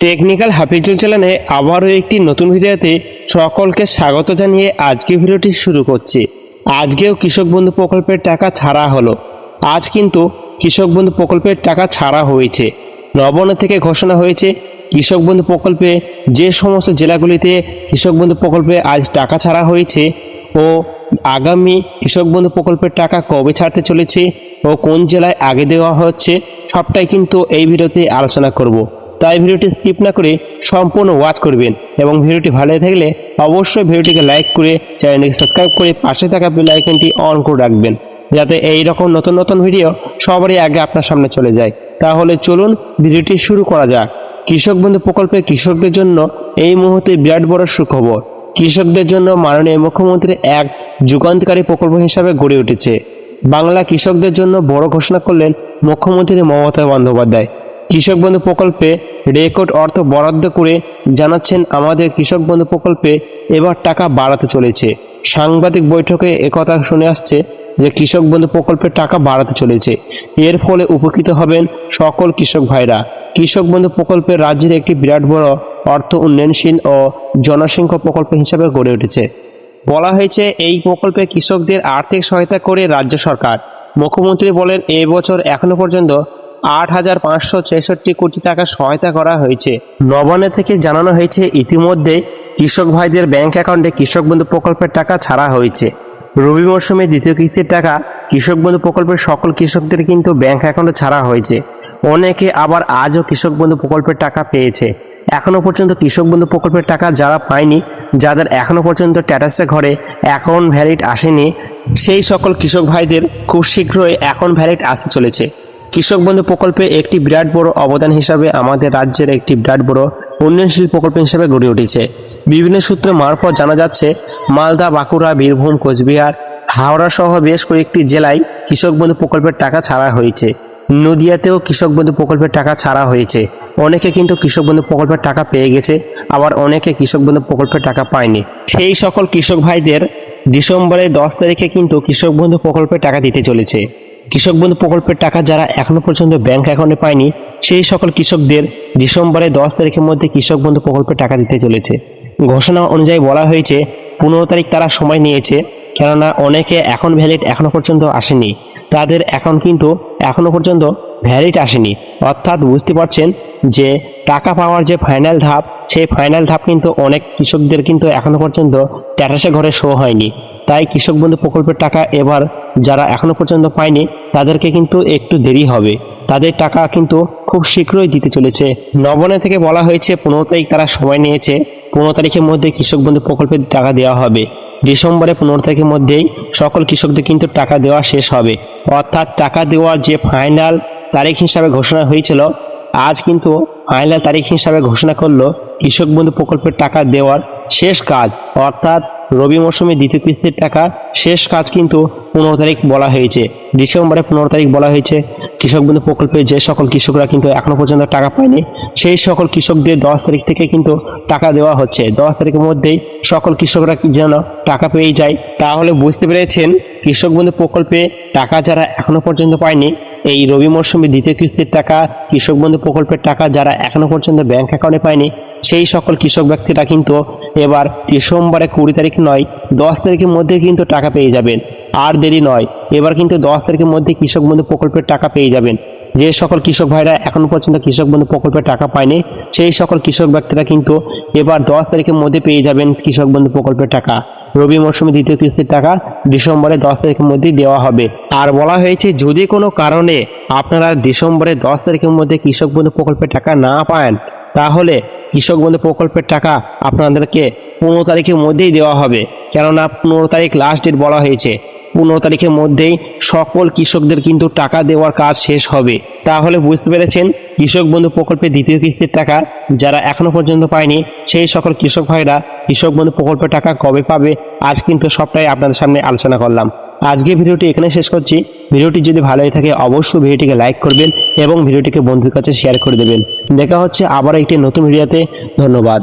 Technical Hafizul চ্যানেলে আবারও একটি নতুন ভিডিওতে সকলকে স্বাগত জানিয়ে আজকে ভিডিওটি শুরু করছি। আজকেও কৃষক বন্ধু প্রকল্পের টাকা ছাড়া হলো। আজ কিন্তু কৃষক বন্ধু প্রকল্পের টাকা ছাড়া হয়েছে। নবান্ন থেকে ঘোষণা হয়েছে কৃষক বন্ধু প্রকল্পে যে সমস্ত জেলাগুলিতে কৃষক বন্ধু প্রকল্পে আজ টাকা ছাড়া হয়েছে ও আগামী কৃষক বন্ধু প্রকল্পের টাকা কবে ছাড়তে চলেছে ও কোন জেলায় আগে দেওয়া হচ্ছে সবটাই কিন্তু এই ভিডিওতে আলোচনা করব। তাই ভিডিওটি স্কিপ না করে সম্পূর্ণ ওয়াচ করবেন এবং ভিডিওটি ভালো থাকলে অবশ্যই ভিডিওটিকে লাইক করে চ্যানেলটিকে সাবস্ক্রাইব করে পাশে থাকা বেল আইকনটি অন করে রাখবেন, যাতে এই রকম নতুন নতুন ভিডিও সবারই আগে আপনার সামনে চলে যায়। তাহলে চলুন ভিডিওটি শুরু করা যাক। কৃষক বন্ধু প্রকল্পে কৃষকদের জন্য এই মুহূর্তে বিরাট বড় সুখবর। কৃষকদের জন্য মাননীয় মুখ্যমন্ত্রী এক যুগান্তকারী প্রকল্প হিসাবে গড়ে উঠেছে। বাংলা কৃষকদের জন্য বড় ঘোষণা করলেন মুখ্যমন্ত্রী মমতা বন্দ্যোপাধ্যায়। কৃষক বন্ধু প্রকল্পে রেকর্ড অর্থ বরাদ্দ করে জানাচ্ছেন আমাদের কৃষক বন্ধু প্রকল্পে এবার টাকা বাড়াতে চলেছে। সাংবাদিক বৈঠকে একথা শুনে আসছে যে কৃষক বন্ধু প্রকল্পের টাকা বাড়াতে চলেছে। এর ফলে উপকৃত হবেন সকল কৃষক ভাইরা। কৃষক বন্ধু প্রকল্পের রাজ্যের একটি বিরাট বড় অর্থ উন্নয়নশীল ও জনসংখ্যা প্রকল্প হিসাবে গড়ে উঠেছে। বলা হয়েছে এই প্রকল্পে কৃষকদের আর্থিক সহায়তা করে রাজ্য সরকার। মুখ্যমন্ত্রী বলেন এবছর এখনো পর্যন্ত 8,566 কোটি টাকা সহায়তা করা হয়েছে। নবান্ন থেকে জানানো হয়েছে ইতিমধ্যে কৃষক ভাইদের ব্যাংক অ্যাকাউন্টে কৃষক বন্ধু প্রকল্পের টাকা ছাড়া হয়েছে। রবি মরশুমে দ্বিতীয় কিস্তির টাকা কৃষক বন্ধু প্রকল্পের সকল কৃষকদের কিন্তু ব্যাংক অ্যাকাউন্টে ছাড়া হয়েছে। অনেকে আবার আজও কৃষক বন্ধু প্রকল্পের টাকা পেয়েছে। এখনো পর্যন্ত কৃষক বন্ধু প্রকল্পের টাকা যারা পায়নি, যাদের এখনো পর্যন্ত স্ট্যাটাসে ঘরে অ্যাকাউন্ট ভ্যালিড আসেনি, সেই সকল কৃষক ভাইদের খুব শীঘ্রই অ্যাকাউন্ট ভ্যালিড আসতে চলেছে। কৃষক বন্ধু প্রকল্পে একটি বিরাট বড় অবদান হিসাবে আমাদের রাজ্যের একটি বিরাট বড় উন্নয়নশীল প্রকল্প হিসাবে গড়ে উঠেছে। বিভিন্ন সূত্র মারফত জানা যাচ্ছে মালদা, বাঁকুড়া, বীরভূম, কোচবিহার, হাওড়া সহ বেশ কয়েকটি জেলায় কৃষক বন্ধু প্রকল্পের টাকা ছাড়া হয়েছে। নদিয়াতেও কৃষক বন্ধু প্রকল্পের টাকা ছাড়া হয়েছে। অনেকে কিন্তু কৃষক বন্ধু প্রকল্পের টাকা পেয়ে গেছে, আবার অনেকে কৃষক বন্ধু প্রকল্পের টাকা পায়নি। সেই সকল কৃষক ভাইদের ডিসেম্বরের 10 তারিখে কিন্তু কৃষক বন্ধু প্রকল্পের টাকা দিতে চলেছে। কৃষক বন্ধু প্রকল্পের টাকা যারা এখনো পর্যন্ত ব্যাংক অ্যাকাউন্টে পায়নি, সেই সকল কৃষকদের ডিসেম্বরের 10 তারিখের মধ্যে কৃষক বন্ধু প্রকল্পের টাকা দিতে চলেছে। ঘোষণা অনুযায়ী বলা হয়েছে 15 তারিখ তারা সময় নিয়েছে, কেননা অনেকে অ্যাকাউন্ট ভ্যালিড এখনো পর্যন্ত আসেনি। তাদের অ্যাকাউন্ট কিন্তু এখনো পর্যন্ত ভ্যালিড আসেনি। অর্থাৎ বুঝতে পারছেন যে টাকা পাওয়ার যে ফাইনাল ধাপ, সেই ফাইনাল ধাপ কিন্তু অনেক কৃষকদের কিন্তু এখনো পর্যন্ত স্ট্যাটাসে ঘরে শো হয়নি। তাই কৃষক বন্ধু প্রকল্পের টাকা এবার যারা এখনো পর্যন্ত পায়নি তাদেরকে কিন্তু একটু দেরি হবে। তাদের টাকা কিন্তু খুব শীঘ্রই দিতে চলেছে। নবান্ন থেকে বলা হয়েছে 15 তারিখ তারা সময় নিয়েছে। 15 তারিখের মধ্যে কৃষক বন্ধু প্রকল্পের টাকা দেওয়া হবে। ডিসেম্বরে 15 তারিখের মধ্যেই সকল কৃষকদের কিন্তু টাকা দেওয়া শেষ হবে। অর্থাৎ টাকা দেওয়ার যে ফাইনাল তারিখ হিসাবে ঘোষণা হয়েছিল, আজ কিন্তু ফাইনাল তারিখ হিসাবে ঘোষণা করলো কৃষক বন্ধু প্রকল্পের টাকা দেওয়ার শেষ কাজ। অর্থাৎ রবি মৌসুমে দ্বিতীয় কিস্তির টাকা শেষ কাজ কিন্তু 15 তারিখ বলা হয়েছে। ডিসেম্বরে 15 তারিখ বলা হয়েছে। কৃষক বন্ধু প্রকল্পে যে সকল কৃষকরা কিন্তু এখনো পর্যন্ত টাকা পায়নি, সেই সকল কৃষকদের 10 তারিখ থেকে কিন্তু টাকা দেওয়া হচ্ছে। 10 তারিখের মধ্যেই সকল কৃষকরা যেন টাকা পেয়ে যায়। তাহলে বুঝতে পেরেছেন কৃষক বন্ধু প্রকল্পে টাকা যারা এখনো পর্যন্ত পায়নি, এই রবি মরশুমে দ্বিতীয় কিস্তির টাকা কৃষক বন্ধু প্রকল্পের টাকা যারা এখনো পর্যন্ত ব্যাংক অ্যাকাউন্টে পায়নি, সেই সকল কৃষক ব্যক্তিরা কিন্তু এবার ডিসেম্বরে 20 তারিখ নয় 10 তারিখের মধ্যে কিন্তু টাকা পেয়ে যাবেন। আর দেরি নয়, এবার কিন্তু 10 তারিখের মধ্যে কৃষক বন্ধু প্রকল্পের টাকা পেয়ে যাবেন। যে সকল কৃষক ভাইরা এখনো পর্যন্ত কৃষক বন্ধু প্রকল্পের টাকা পায়নি, সেই সকল কৃষক ব্যক্তিরা কিন্তু এবার 10 তারিখের মধ্যে পেয়ে যাবেন কৃষক বন্ধু প্রকল্পের টাকা। রবি মৌসুমে দ্বিতীয় কিস্তির টাকা ডিসেম্বরে 10 তারিখের মধ্যেই দেওয়া হবে। আর বলা হয়েছে যদি কোনো কারণে আপনারা ডিসেম্বরে 10 তারিখের মধ্যে কৃষক বন্ধু প্রকল্পের টাকা না পান, তাহলে কৃষক বন্ধু প্রকল্পের টাকা আপনাদেরকে 15 তারিখের মধ্যেই দেওয়া হবে। কেননা 15 তারিখ লাস্ট ডেট বলা হয়েছে। 15 তারিখের মধ্যেই সকল কৃষকদের কিন্তু টাকা দেওয়ার কাজ শেষ হবে। তাহলে বুঝতে পেরেছেন কৃষক বন্ধু প্রকল্পের দ্বিতীয় কিস্তির টাকা যারা এখনো পর্যন্ত পায়নি, সেই সকল কৃষক ভাইরা কৃষক বন্ধু প্রকল্পের টাকা কবে পাবে আজ কিন্তু সবটাই আপনাদের সামনে আলোচনা করলাম। আজকে ভিডিওটি এখানে শেষ করছি। ভিডিওটি যদি ভালো হয়ে থাকে অবশ্যই ভিডিওটিকে লাইক করবেন এবং ভিডিওটিকে বন্ধুদের কাছে শেয়ার করে দেবেন। দেখা হচ্ছে আবার একটি নতুন ভিডিওতে। ধন্যবাদ।